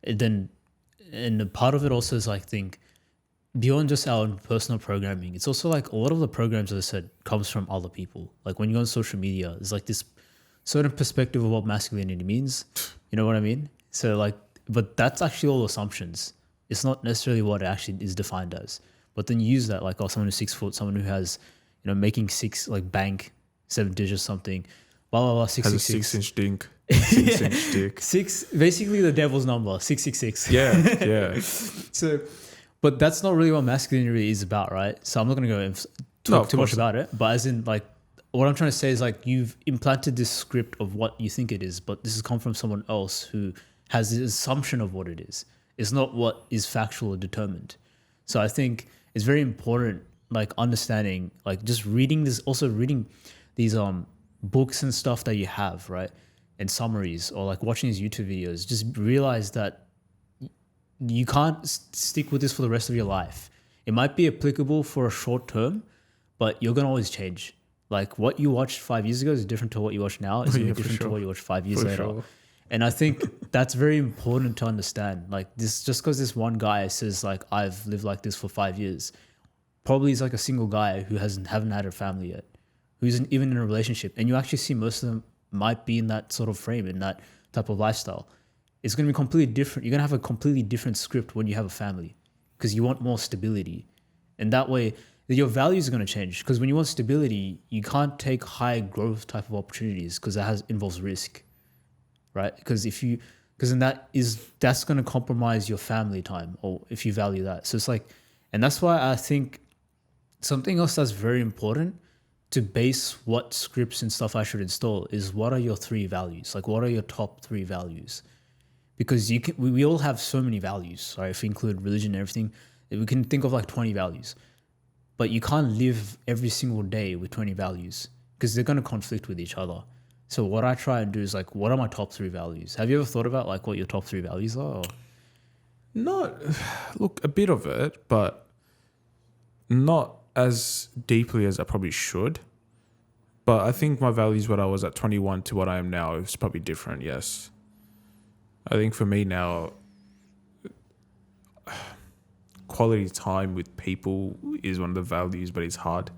then, and a part of it also is like, think beyond just our own personal programming. It's also like a lot of the programs, as I said, comes from other people. Like when you go on social media, there's like this certain perspective of what masculinity means. You know what I mean? So like, but that's actually all assumptions. It's not necessarily what it actually is defined as. But then you use that like, oh, someone who's 6 foot, someone who has, making six, like bank 7 digits something, blah blah blah, Has a 6-inch dink, 6-inch dick. Six, basically the devil's number, 666. Yeah. So, but that's not really what masculinity is about, right? So I'm not going to go and talk too much about it. But as in, like, what I'm trying to say is like you've implanted this script of what you think it is, but this has come from someone else who has this assumption of what it is. It's not what is factual or determined. So I think it's very important, like understanding, like just reading this, also reading these books and stuff that you have, right? And summaries, or like watching these YouTube videos. Just realize that you can't stick with this for the rest of your life. It might be applicable for a short term, but you're gonna always change. Like what you watched 5 years ago is different to what you watch now. Is different to what you watch 5 years later. Sure. And I think that's very important to understand. Like this, just because this one guy says like I've lived like this for 5 years, probably is like a single guy who haven't had a family yet, who isn't even in a relationship, and you actually see most of them might be in that sort of frame, in that type of lifestyle. It's going to be completely different. You're going to have a completely different script when you have a family, because you want more stability, and that way your values are going to change. Because when you want stability, you can't take high growth type of opportunities because that involves risk, right? Because then that's going to compromise your family time, or if you value that. So it's like, and that's why I think something else that's very important to base what scripts and stuff I should install is, what are your 3 values? Like, what are your top 3 values? Because we all have so many values, right? If we include religion and everything, we can think of like 20 values. But you can't live every single day with 20 values because they're going to conflict with each other. So what I try and do is like, what are my top 3 values? Have you ever thought about like what your top 3 values are? Or? Look, a bit of it, but not as deeply as I probably should. But I think my values when I was at 21 to what I am now is probably different, yes. I think for me now, quality time with people is one of the values, but it's hard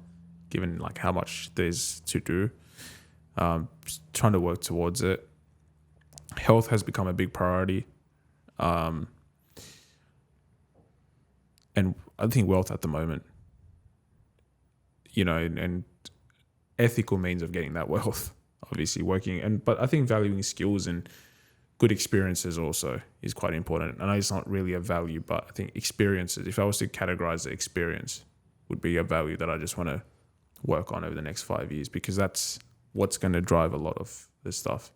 given like how much there's to do. Trying to work towards it. Health has become a big priority. And I think wealth at the moment, and ethical means of getting that wealth, obviously working. But I think valuing skills and good experiences also is quite important. I know it's not really a value, but I think experiences, if I was to categorize the experience, would be a value that I just want to work on over the next 5 years, because that's what's going to drive a lot of this stuff.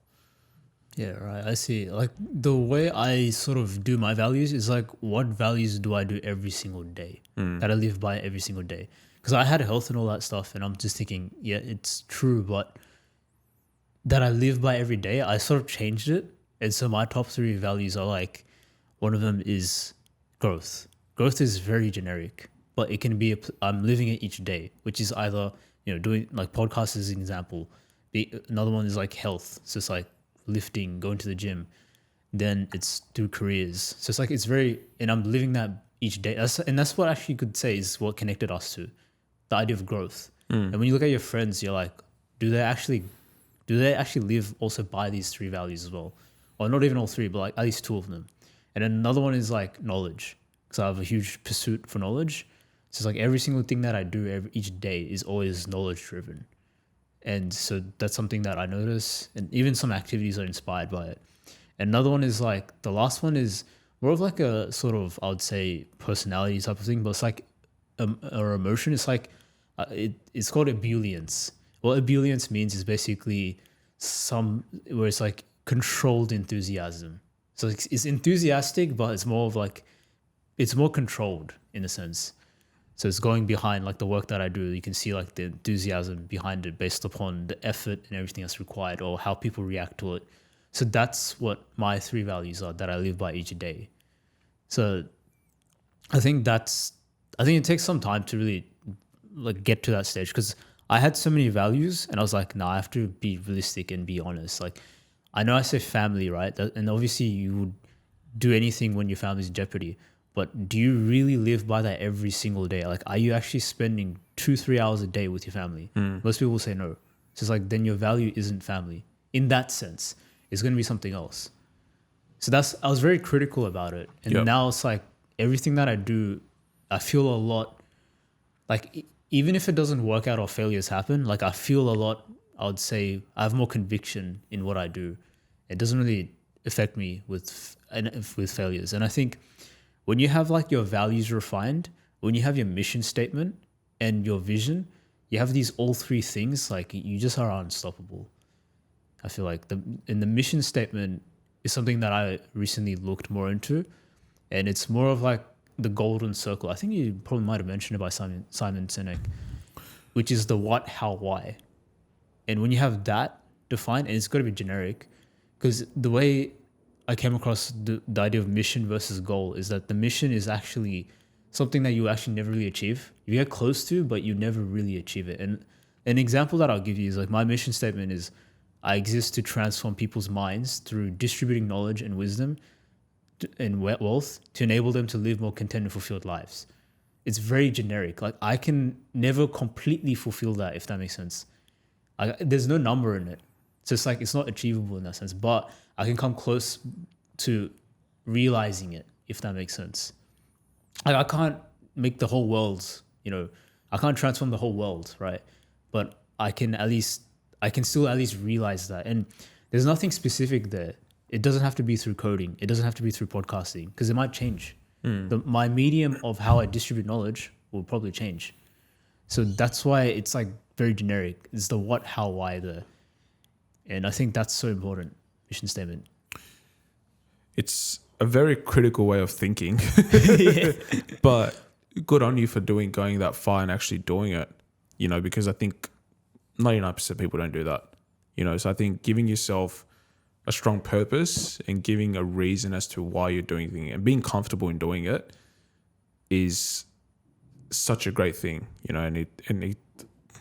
Yeah, right. I see. Like the way I sort of do my values is like, what values do I do every single day that I live by every single day? Because I had health and all that stuff, and I'm just thinking, yeah, it's true, but that I live by every day, I sort of changed it. And so my top 3 values are like, one of them is growth. Growth is very generic, but it can be, I'm living it each day, which is either, doing like podcasts as an example. Another one is like health. So it's like lifting, going to the gym. Then it's through careers. So it's like, and I'm living that each day. That's what actually you could say is what connected us to the idea of growth. And when you look at your friends, you're like, do they actually live also by these 3 values as well? Or not even all 3, but like at least 2 of them. And then another one is like knowledge, because I have a huge pursuit for knowledge. So it's like every single thing that I do each day is always knowledge driven. And so that's something that I notice, and even some activities are inspired by it. And another one is like, the last one is more of like a sort of, I would say, personality type of thing, but it's like or emotion. It's like, it's called ebullience. What ebullience means is basically where it's like controlled enthusiasm. So it's enthusiastic, but it's more of like, it's more controlled in a sense. So it's going behind like the work that I do. You can see like the enthusiasm behind it based upon the effort and everything that's required, or how people react to it. So that's what my 3 values are that I live by each day. So I think it takes some time to really like get to that stage, because I had so many values and I was like, I have to be realistic and be honest. Like, I know I say family, right? And obviously you would do anything when your family's in jeopardy. But do you really live by that every single day? Like, are you actually spending 2-3 hours a day with your family? Most people say no. So it's like, then your value isn't family. In that sense, it's going to be something else. So I was very critical about it. And now it's like everything that I do, I feel a lot like, even if it doesn't work out or failures happen, like I feel a lot, I would say I have more conviction in what I do. It doesn't really affect me with failures. And I think when you have like your values refined, when you have your mission statement and your vision, you have these all three things, like you just are unstoppable. I feel like the mission statement is something that I recently looked more into, and it's more of like the golden circle. I think you probably might have mentioned it by Simon Sinek, which is the what, how, why. And when you have that defined, and it's got to be generic, because the way I came across the idea of mission versus goal is that the mission is actually something that you actually never really achieve. You get close to, but you never really achieve it. And an example that I'll give you is like my mission statement is I exist to transform people's minds through distributing knowledge and wisdom and wealth to enable them to live more content and fulfilled lives. It's very generic. Like I can never completely fulfill that, if that makes sense. There's no number in it. So it's like, it's not achievable in that sense, but I can come close to realizing it, if that makes sense. Like I can't make the whole world, I can't transform the whole world, right? But I can still at least realize that. And there's nothing specific there. It doesn't have to be through coding. It doesn't have to be through podcasting, because it might change. My medium of how I distribute knowledge will probably change. So that's why it's like very generic. It's the what, how, why there. And I think that's so important, mission statement. It's a very critical way of thinking, but good on you for going that far and actually doing it, because I think 99% of people don't do that, so I think giving yourself a strong purpose and giving a reason as to why you're doing things and being comfortable in doing it is such a great thing, and I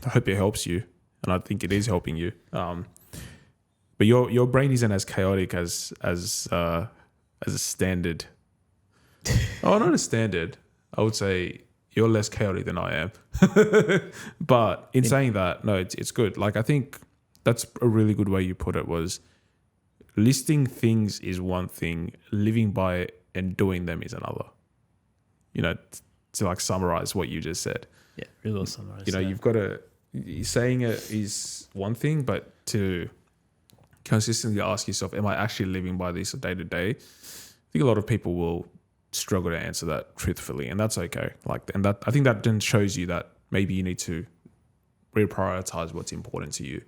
hope it helps you, and I think it is helping you. But your brain isn't as chaotic as a standard. Oh, not a standard. I would say you're less chaotic than I am. But in saying that, no, it's good. Like I think that's a really good way you put it, was listing things is one thing, living by it and doing them is another. To like summarize what you just said. Yeah, really well summarized. You've got to, saying it is one thing, but to consistently ask yourself, am I actually living by this day to day? I think a lot of people will struggle to answer that truthfully, and that's okay. I think that then shows you that maybe you need to reprioritize what's important to you,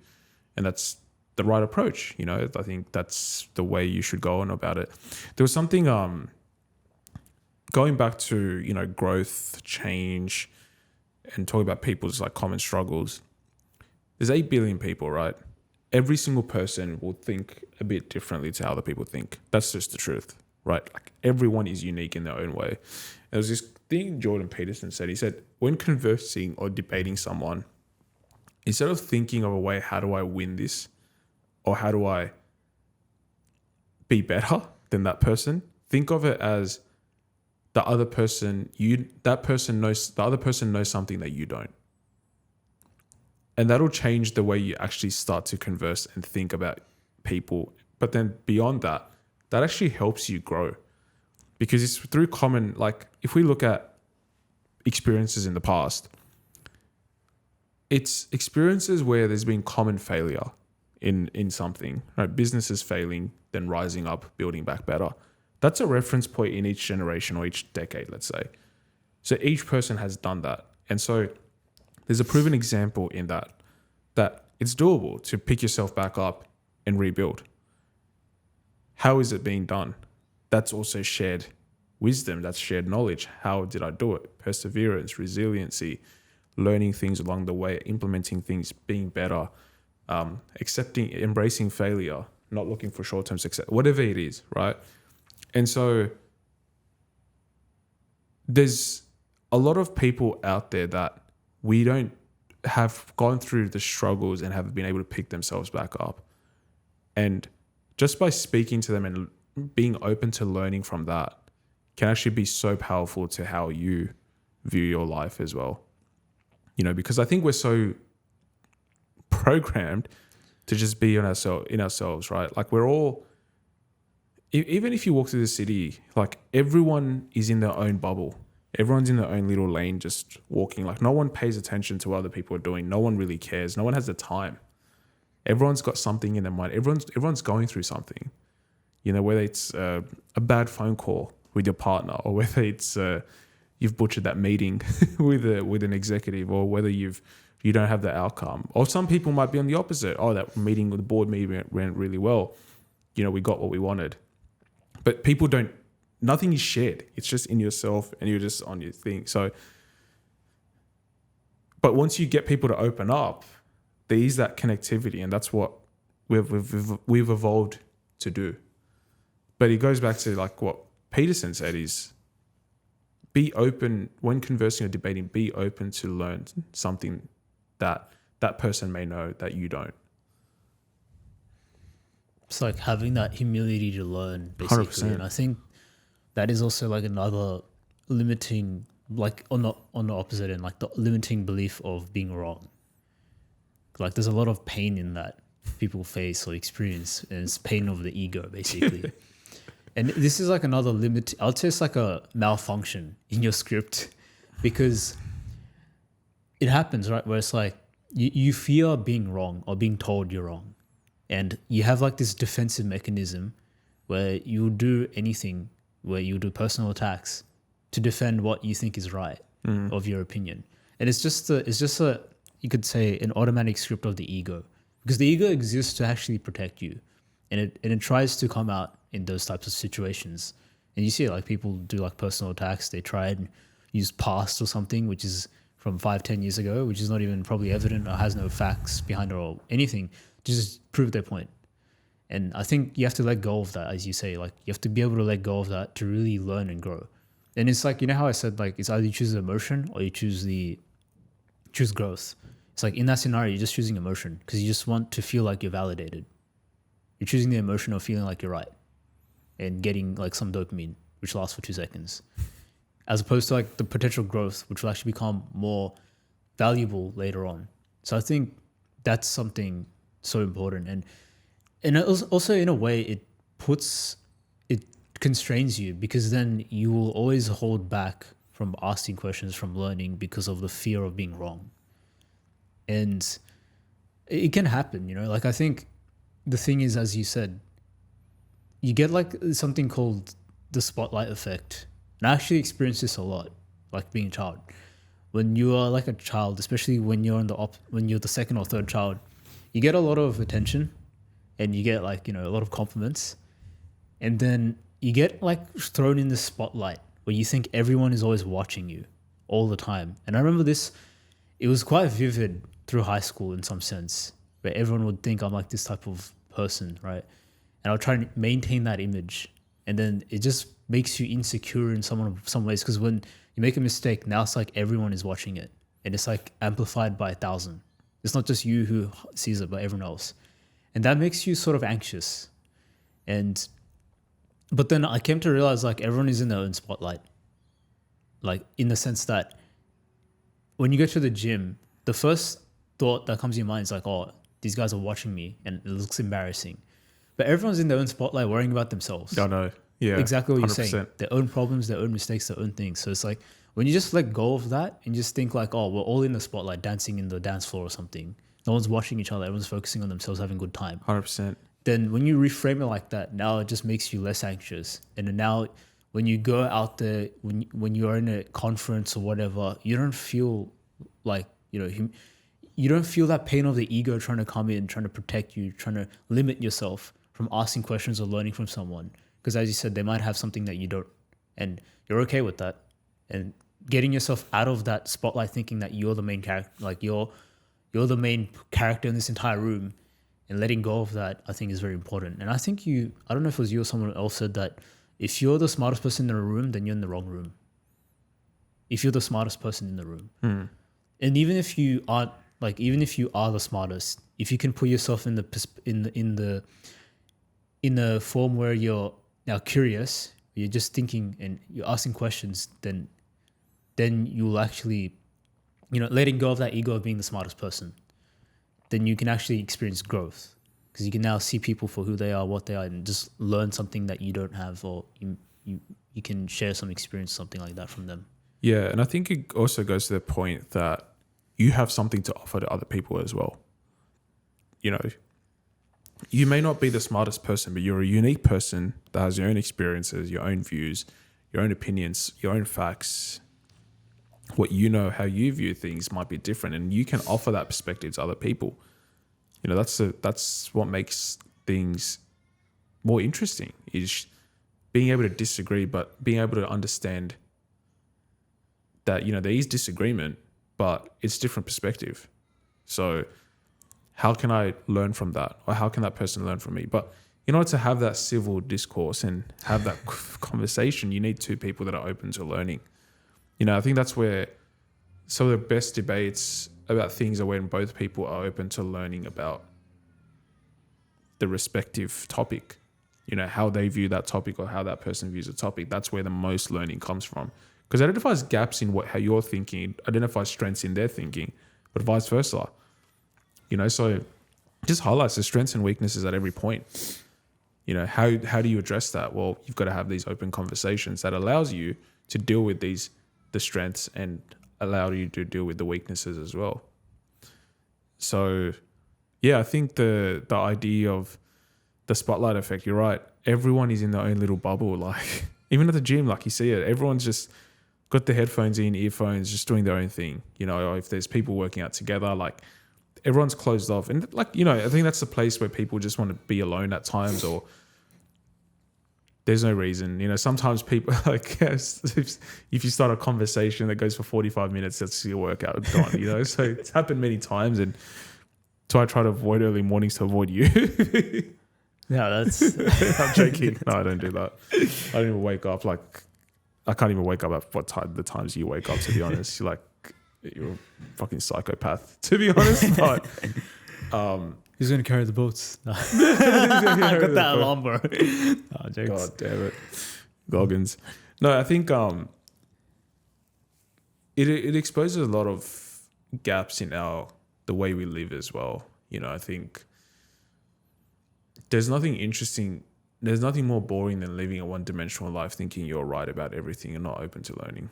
and that's the right approach. I think that's the way you should go on about it. There was something going back to growth, change, and talking about people's like common struggles. There's 8 billion people, right? Every single person will think a bit differently to how other people think. That's just the truth, right? Like everyone is unique in their own way. There was this thing Jordan Peterson said. He said, when conversing or debating someone, instead of thinking of a way, how do I win this? Or how do I be better than that person? Think of it as the other person knows something that you don't. And that'll change the way you actually start to converse and think about people. But then beyond that, that actually helps you grow. Because it's through common, like if we look at experiences in the past, it's experiences where there's been common failure in something, right? Businesses failing, then rising up, building back better. That's a reference point in each generation or each decade, let's say. So each person has done that. And so there's a proven example in that it's doable to pick yourself back up and rebuild. How is it being done? That's also shared wisdom. That's shared knowledge. How did I do it? Perseverance, resiliency, learning things along the way, implementing things, being better, embracing failure, not looking for short-term success, whatever it is, right? And so there's a lot of people out there that we don't have gone through the struggles and have been able to pick themselves back up. And just by speaking to them and being open to learning from that can actually be so powerful to how you view your life as well. Because I think we're so programmed to just be in ourselves, right? Like we're all, even if you walk through the city, like everyone is in their own bubble. Everyone's in their own little lane, just walking. Like no one pays attention to what other people are doing. No one really cares. No one has the time. Everyone's got something in their mind. Everyone's going through something. Whether it's a bad phone call with your partner, or whether it's you've butchered that meeting with an executive, or whether you don't have the outcome. Or some people might be on the opposite. Oh, that meeting with the board meeting went really well. We got what we wanted. But people don't. Nothing is shared. It's just in yourself, and you're just on your thing. So, but once you get people to open up, there is that connectivity, and that's what we've evolved to do. But it goes back to like what Peterson said is be open when conversing or debating, be open to learn something that person may know that you don't. It's like having that humility to learn, basically. 100%. And I think that is also like another limiting, like on the opposite end, like the limiting belief of being wrong. Like there's a lot of pain in that people face or experience, and it's pain of the ego, basically. And this is like another limit. I'd say it's like a malfunction in your script, because it happens, right? Where it's like you fear being wrong or being told you're wrong. And you have like this defensive mechanism where you do anything, where you do personal attacks to defend what you think is right of your opinion. And it's just a you could say an automatic script of the ego, because the ego exists to actually protect you, and it tries to come out in those types of situations. And you see like people do like personal attacks. They try and use past or something which is from 5-10 years ago, which is not even probably evident or has no facts behind it or anything, to just prove their point. And I think you have to let go of that, as you say. Like you have to be able to let go of that to really learn and grow. And it's like, how I said, like it's either you choose emotion or you choose growth. It's like in that scenario, you're just choosing emotion because you just want to feel like you're validated. You're choosing the emotion of feeling like you're right and getting like some dopamine, which lasts for 2 seconds, as opposed to like the potential growth, which will actually become more valuable later on. So I think that's something so important. And also in a way, it constrains you, because then you will always hold back from asking questions, from learning, because of the fear of being wrong. And it can happen, like I think the thing is, as you said, you get like something called the spotlight effect. And I actually experienced this a lot, like being a child. When you are like a child, especially when you're when you're the second or third child, you get a lot of attention and you get like, a lot of compliments. And then you get like thrown in the spotlight where you think everyone is always watching you all the time. And I remember it was quite vivid through high school in some sense, where everyone would think I'm like this type of person, right? And I'll try and maintain that image. And then it just makes you insecure in some ways, because when you make a mistake, now it's like everyone is watching it. And it's like amplified by 1,000. It's not just you who sees it, but everyone else. And that makes you sort of anxious. But then I came to realize like everyone is in their own spotlight. Like in the sense that when you go to the gym, the first thought that comes to your mind is like, oh, these guys are watching me and it looks embarrassing. But everyone's in their own spotlight worrying about themselves. I know. Yeah. Exactly what 100%. You're saying. Their own problems, their own mistakes, their own things. So it's like when you just let go of that and just think like, oh, we're all in the spotlight dancing in the dance floor or something. No one's watching each other. Everyone's focusing on themselves, having a good time. 100%. Then when you reframe it like that, now it just makes you less anxious. And then now when you go out there, when you're in a conference or whatever, you don't feel like, you don't feel that pain of the ego trying to come in, trying to protect you, trying to limit yourself from asking questions or learning from someone. Because as you said, they might have something that you don't. And you're okay with that. And getting yourself out of that spotlight thinking that you're the main character, like you're the main character in this entire room, and letting go of that, I think, is very important. And I think I don't know if it was you or someone else said that if you're the smartest person in the room, then you're in the wrong room. If you're the smartest person in the room. And even if you are the smartest, if you can put yourself in the form where you're now curious, you're just thinking and you're asking questions, then you'll actually, letting go of that ego of being the smartest person, then you can actually experience growth because you can now see people for who they are, what they are, and just learn something that you don't have, or you can share some experience, something like that from them. Yeah, and I think it also goes to the point that you have something to offer to other people as well. You may not be the smartest person, but you're a unique person that has your own experiences, your own views, your own opinions, your own facts. What how you view things might be different, and you can offer that perspective to other people. That's what makes things more interesting, is being able to disagree, but being able to understand that, there is disagreement, but it's different perspective. So how can I learn from that? Or how can that person learn from me? But in order to have that civil discourse and have that conversation, you need two people that are open to learning. I think that's where some of the best debates about things are when both people are open to learning about the respective topic, how they view that topic or how that person views a topic. That's where the most learning comes from. Because it identifies gaps in how you're thinking, identifies strengths in their thinking, but vice versa. So it just highlights the strengths and weaknesses at every point. How do you address that? Well, you've got to have these open conversations that allows you to deal with the strengths and allow you to deal with the weaknesses as well. So, yeah, I think the idea of the spotlight effect, you're right. Everyone is in their own little bubble. Like, even at the gym, like you see it, everyone's just got the headphones in, earphones, just doing their own thing. If there's people working out together, like, everyone's closed off. And I think that's the place where people just want to be alone at times, or there's no reason. Sometimes people, if you start a conversation that goes for 45 minutes, that's your workout gone, So it's happened many times, and so I try to avoid early mornings to avoid you. Yeah, that's... I'm joking. No, I don't do that. I don't even wake up. I can't even wake up at the times you wake up, to be honest. You're a fucking psychopath, to be honest. But who's going to carry the boats? No. I got that alarm, bro. Oh, God damn it. Goggins. No, I think it exposes a lot of gaps in the way we live as well. I think there's nothing interesting, there's nothing more boring than living a one-dimensional life thinking you're right about everything and not open to learning.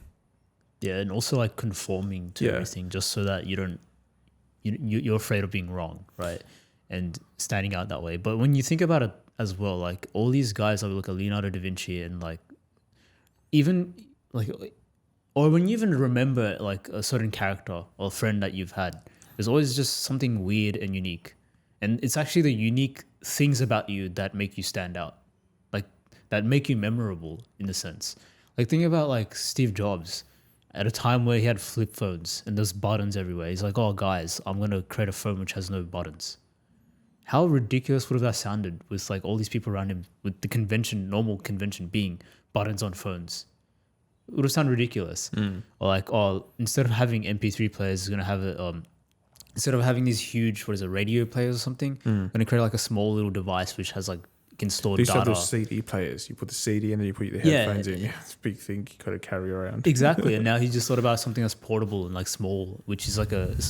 Yeah, and also conforming to everything just so that you're afraid of being wrong, right? And standing out that way. But when you think about it as well, all these guys, I look at Leonardo da Vinci and or when you even remember a certain character or friend that you've had, there's always just something weird and unique. And it's actually the unique things about you that make you stand out, that make you memorable in a sense. Think about Steve Jobs. At a time where he had flip phones and there's buttons everywhere. He's like, oh, guys, I'm going to create a phone which has no buttons. How ridiculous would have that sounded with all these people around him, with the normal convention being buttons on phones? It would have sounded ridiculous. Or instead of having MP3 players, he's going to have instead of having these huge, radio players or something, going to create a small little device which has can store These data. are those CD players. You put the CD and then you put the headphones in. Yeah, it's a big thing you got to carry around. Exactly. And now he just thought about something that's portable and small, which is a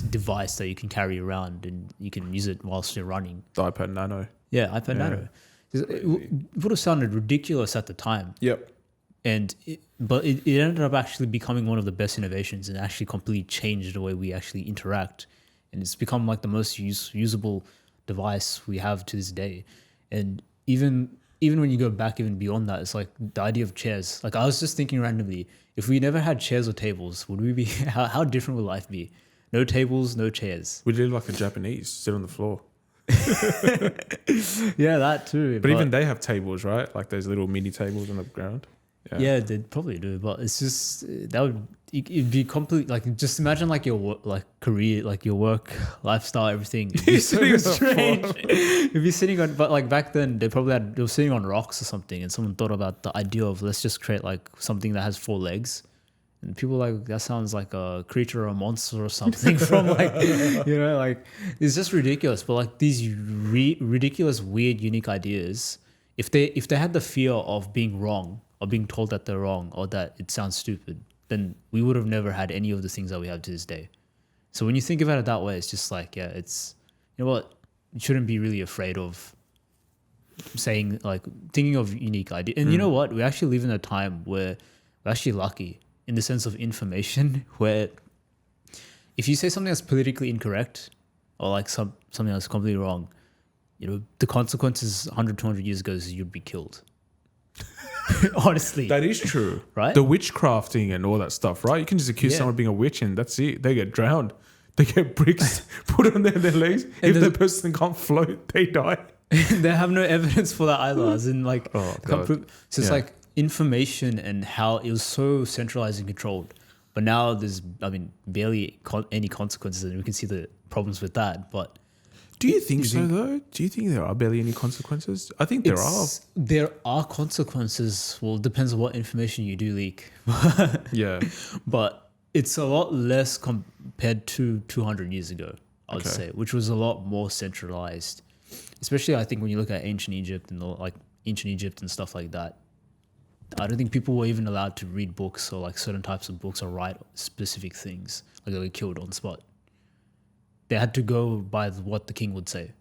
device that you can carry around and you can use it whilst you're running. The iPad Nano. Yeah, iPad Nano. It would have sounded ridiculous at the time. Yep. But it ended up actually becoming one of the best innovations and actually completely changed the way we actually interact. And it's become the most usable device we have to this day. And even when you go back even beyond that, it's the idea of chairs. I was just thinking randomly, if we never had chairs or tables, would we be, how different would life be? No tables, no chairs. We'd live like a Japanese, sit on the floor. Yeah, that too. But even they have tables, right? Those little mini tables on the ground. Yeah, they'd probably do, but it's just it'd be complete. Just imagine your career, your work, lifestyle, everything. It'd be so strange. It'd be sitting on, but back then they were sitting on rocks or something, and someone thought about the idea of let's just create something that has 4 legs, and people that sounds like a creature or a monster or something from it's just ridiculous. But these ridiculous, weird, unique ideas if they had the fear of being wrong or being told that they're wrong or that it sounds stupid, then we would have never had any of the things that we have to this day. So when you think about it that way, it's just like, yeah, it's, you know what, you shouldn't be really afraid of saying, like, thinking of unique ideas. And you know what, we actually live in a time where we're actually lucky in the sense of information, where if you say something that's politically incorrect or like something that's completely wrong, you know, the consequences 100, 200 years ago is you'd be killed. Honestly. That is true. Right? The witchcrafting and all that stuff, right? You can just accuse someone of being a witch and that's it. They get drowned. They get bricks put on their legs. If the person can't float, they die. They have no evidence for that either. As in, like, so it's like information and how it was so centralized and controlled. But now there's, I mean, barely any consequences, and we can see the problems with that. But do you think so, though? Do you think there are barely any consequences? I think there are. There are consequences. Well, it depends on what information you do leak. Yeah. But it's a lot less compared to 200 years ago, I would say, which was a lot more centralized. Especially, I think, when you look at ancient Egypt and stuff like that. I don't think people were even allowed to read books or like certain types of books or write specific things. Like, they were killed on the spot. They had to go by what the king would say.